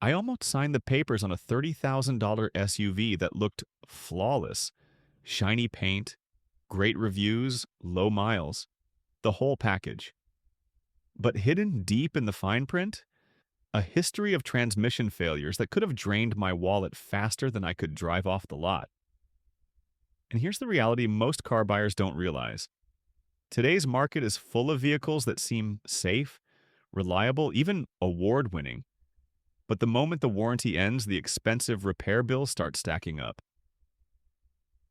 I almost signed the papers on a $30,000 SUV that looked flawless. Shiny paint, great reviews, low miles, the whole package. But hidden deep in the fine print, a history of transmission failures that could have drained my wallet faster than I could drive off the lot. And here's the reality most car buyers don't realize. Today's market is full of vehicles that seem safe, reliable, even award-winning. But the moment the warranty ends, the expensive repair bills start stacking up.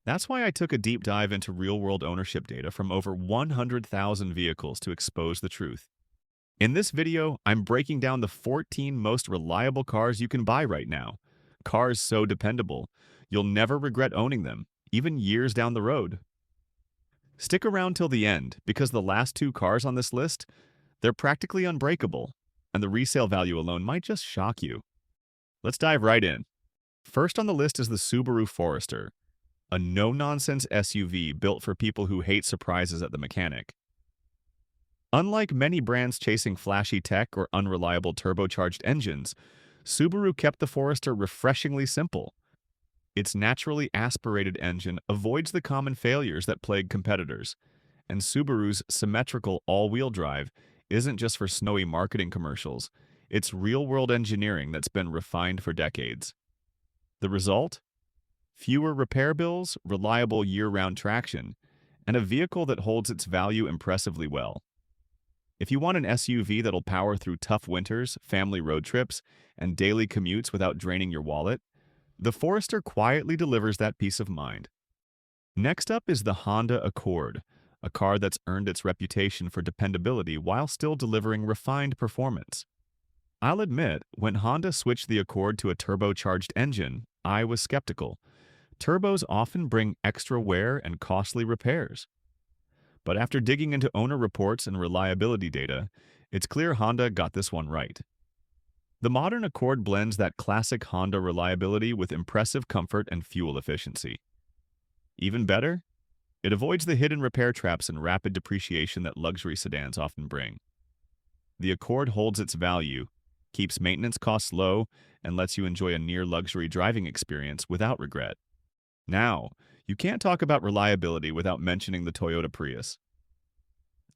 That's why I took a deep dive into real-world ownership data from over 100,000 vehicles to expose the truth. In this video, I'm breaking down the 14 most reliable cars you can buy right now. Cars so dependable, you'll never regret owning them, even years down the road. Stick around till the end, because the last two cars on this list, they're practically unbreakable, and the resale value alone might just shock you. Let's dive right in. First on the list is the Subaru Forester, a no-nonsense SUV built for people who hate surprises at the mechanic. Unlike many brands chasing flashy tech or unreliable turbocharged engines, Subaru kept the Forester refreshingly simple. Its naturally aspirated engine avoids the common failures that plague competitors, and Subaru's symmetrical all-wheel drive isn't just for snowy marketing commercials, it's real-world engineering that's been refined for decades. The result? Fewer repair bills, reliable year-round traction, and a vehicle that holds its value impressively well. If you want an SUV that'll power through tough winters, family road trips, and daily commutes without draining your wallet, the Forester quietly delivers that peace of mind. Next up is the Honda Accord, a car that's earned its reputation for dependability while still delivering refined performance. I'll admit, when Honda switched the Accord to a turbocharged engine, I was skeptical. Turbos often bring extra wear and costly repairs. But after digging into owner reports and reliability data, it's clear Honda got this one right. The modern Accord blends that classic Honda reliability with impressive comfort and fuel efficiency. Even better, it avoids the hidden repair traps and rapid depreciation that luxury sedans often bring. The Accord holds its value, keeps maintenance costs low, and lets you enjoy a near-luxury driving experience without regret. Now, you can't talk about reliability without mentioning the Toyota Prius.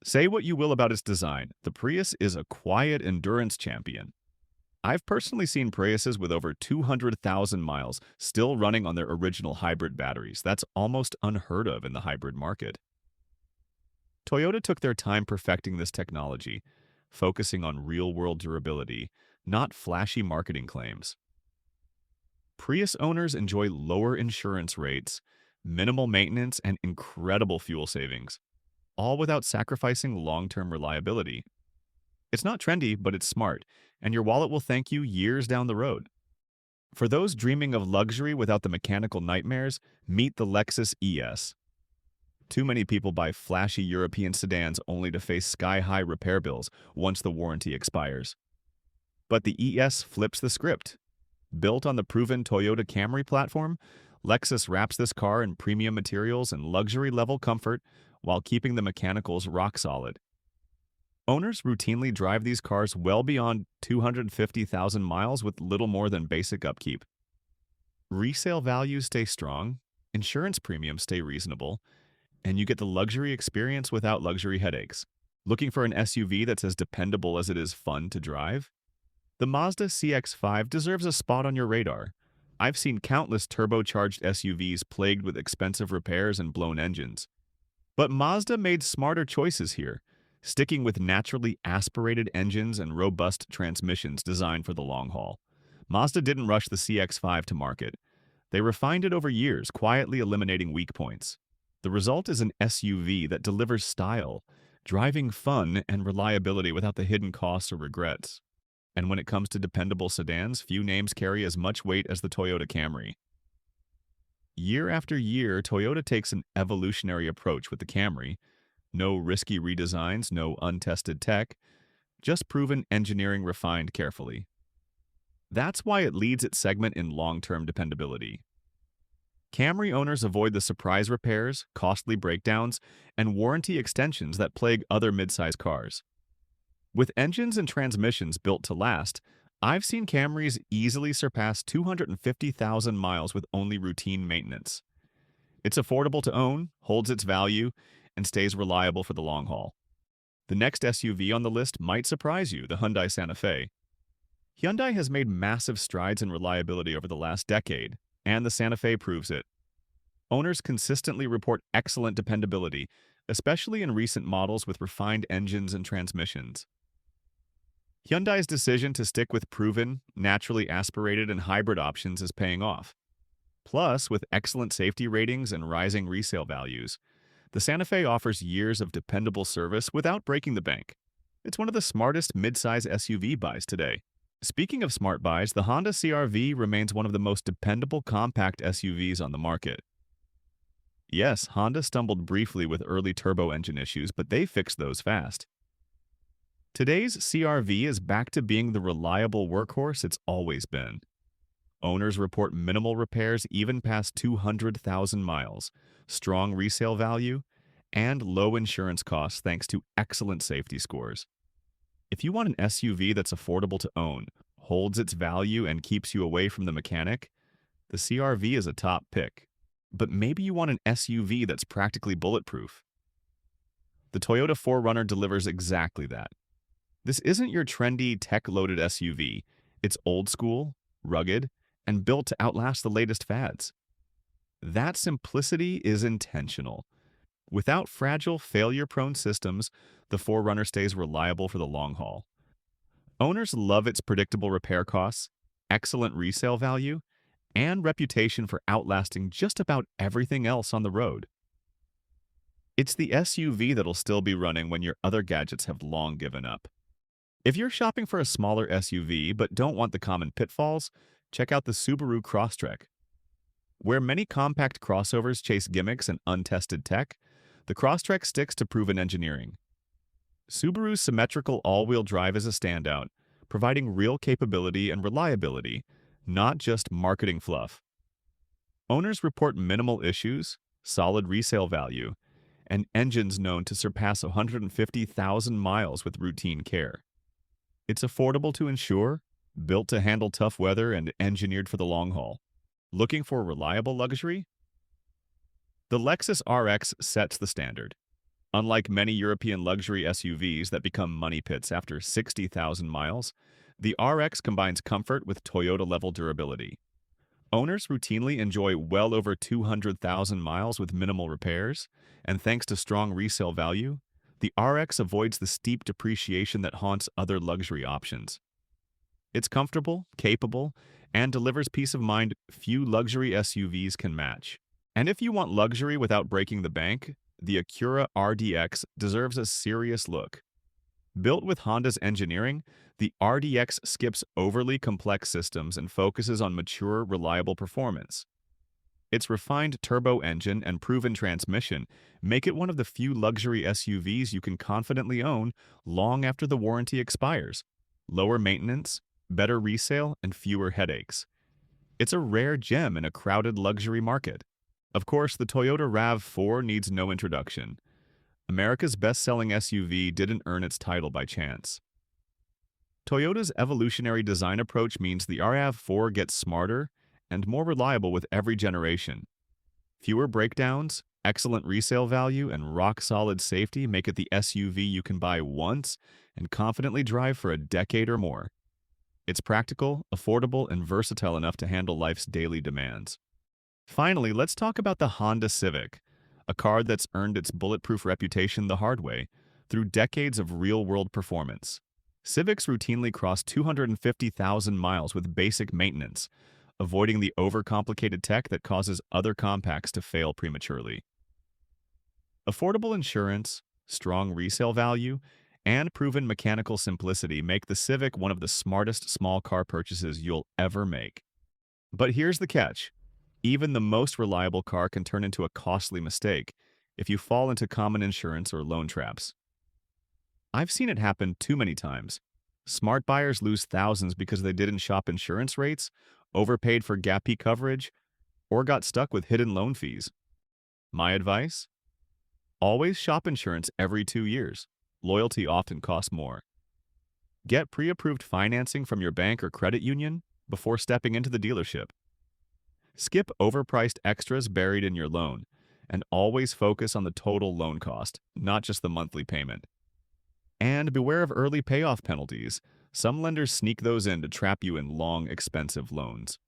Say what you will about its design, the Prius is a quiet endurance champion. I've personally seen Priuses with over 200,000 miles still running on their original hybrid batteries. That's almost unheard of in the hybrid market. Toyota took their time perfecting this technology, focusing on real-world durability, not flashy marketing claims. Prius owners enjoy lower insurance rates, minimal maintenance, and incredible fuel savings, all without sacrificing long-term reliability. It's not trendy, but it's smart, and your wallet will thank you years down the road. For those dreaming of luxury without the mechanical nightmares, meet the Lexus ES. Too many people buy flashy European sedans only to face sky-high repair bills once the warranty expires. But the ES flips the script. Built on the proven Toyota Camry platform, Lexus wraps this car in premium materials and luxury-level comfort while keeping the mechanicals rock solid. Owners routinely drive these cars well beyond 250,000 miles with little more than basic upkeep. Resale values stay strong, insurance premiums stay reasonable, and you get the luxury experience without luxury headaches. Looking for an SUV that's as dependable as it is fun to drive? The Mazda CX-5 deserves a spot on your radar. I've seen countless turbocharged SUVs plagued with expensive repairs and blown engines. But Mazda made smarter choices here, sticking with naturally aspirated engines and robust transmissions designed for the long haul. Mazda didn't rush the CX-5 to market. They refined it over years, quietly eliminating weak points. The result is an SUV that delivers style, driving fun, and reliability without the hidden costs or regrets. And when it comes to dependable sedans, few names carry as much weight as the Toyota Camry. Year after year, Toyota takes an evolutionary approach with the Camry. No risky redesigns, no untested tech, just proven engineering refined carefully. That's why it leads its segment in long-term dependability. Camry owners avoid the surprise repairs, costly breakdowns, and warranty extensions that plague other midsize cars. With engines and transmissions built to last, I've seen Camrys easily surpass 250,000 miles with only routine maintenance. It's affordable to own, holds its value, and stays reliable for the long haul. The next SUV on the list might surprise you, the Hyundai Santa Fe. Hyundai has made massive strides in reliability over the last decade, and the Santa Fe proves it. Owners consistently report excellent dependability, especially in recent models with refined engines and transmissions. Hyundai's decision to stick with proven, naturally aspirated, and hybrid options is paying off. Plus, with excellent safety ratings and rising resale values, the Santa Fe offers years of dependable service without breaking the bank. It's one of the smartest midsize SUV buys today. Speaking of smart buys, the Honda CR-V remains one of the most dependable compact SUVs on the market. Yes, Honda stumbled briefly with early turbo engine issues, but they fixed those fast. Today's CR-V is back to being the reliable workhorse it's always been. Owners report minimal repairs even past 200,000 miles, strong resale value, and low insurance costs thanks to excellent safety scores. If you want an SUV that's affordable to own, holds its value, and keeps you away from the mechanic, the CR-V is a top pick. But maybe you want an SUV that's practically bulletproof. The Toyota 4Runner delivers exactly that. This isn't your trendy, tech-loaded SUV. It's old school, rugged, and built to outlast the latest fads. That simplicity is intentional. Without fragile, failure-prone systems, the 4Runner stays reliable for the long haul. Owners love its predictable repair costs, excellent resale value, and reputation for outlasting just about everything else on the road. It's the SUV that'll still be running when your other gadgets have long given up. If you're shopping for a smaller SUV but don't want the common pitfalls, check out the Subaru Crosstrek. Where many compact crossovers chase gimmicks and untested tech, the Crosstrek sticks to proven engineering. Subaru's symmetrical all-wheel drive is a standout, providing real capability and reliability, not just marketing fluff. Owners report minimal issues, solid resale value, and engines known to surpass 150,000 miles with routine care. It's affordable to insure, built to handle tough weather, and engineered for the long haul. Looking for reliable luxury? The Lexus RX sets the standard. Unlike many European luxury SUVs that become money pits after 60,000 miles, the RX combines comfort with Toyota-level durability. Owners routinely enjoy well over 200,000 miles with minimal repairs, and thanks to strong resale value, the RX avoids the steep depreciation that haunts other luxury options. It's comfortable, capable, and delivers peace of mind few luxury SUVs can match. And if you want luxury without breaking the bank, the Acura RDX deserves a serious look. Built with Honda's engineering, the RDX skips overly complex systems and focuses on mature, reliable performance. Its refined turbo engine and proven transmission make it one of the few luxury SUVs you can confidently own long after the warranty expires. Lower maintenance, better resale, and fewer headaches. It's a rare gem in a crowded luxury market. Of course, the Toyota RAV4 needs no introduction. America's best-selling SUV didn't earn its title by chance. Toyota's evolutionary design approach means the RAV4 gets smarter and more reliable with every generation. Fewer breakdowns, excellent resale value, and rock-solid safety make it the SUV you can buy once and confidently drive for a decade or more. It's practical, affordable, and versatile enough to handle life's daily demands. Finally, let's talk about the Honda Civic, a car that's earned its bulletproof reputation the hard way through decades of real-world performance. Civics routinely cross 250,000 miles with basic maintenance, avoiding the overcomplicated tech that causes other compacts to fail prematurely. Affordable insurance, strong resale value, and proven mechanical simplicity make the Civic one of the smartest small car purchases you'll ever make. But here's the catch. Even the most reliable car can turn into a costly mistake if you fall into common insurance or loan traps. I've seen it happen too many times. Smart buyers lose thousands because they didn't shop insurance rates, overpaid for gappy coverage, or got stuck with hidden loan fees. My advice? Always shop insurance every 2 years. Loyalty often costs more. Get pre-approved financing from your bank or credit union before stepping into the dealership. Skip overpriced extras buried in your loan, and always focus on the total loan cost, not just the monthly payment. And beware of early payoff penalties. Some lenders sneak those in to trap you in long, expensive loans.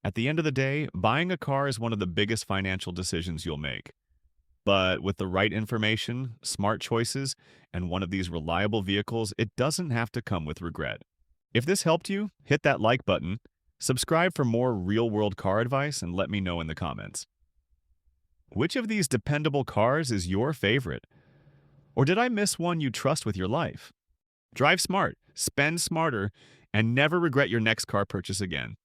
At the end of the day, buying a car is one of the biggest financial decisions you'll make. But with the right information, smart choices, and one of these reliable vehicles, it doesn't have to come with regret. If this helped you, hit that like button, subscribe for more real-world car advice, and let me know in the comments. Which of these dependable cars is your favorite? Or did I miss one you trust with your life? Drive smart, spend smarter, and never regret your next car purchase again.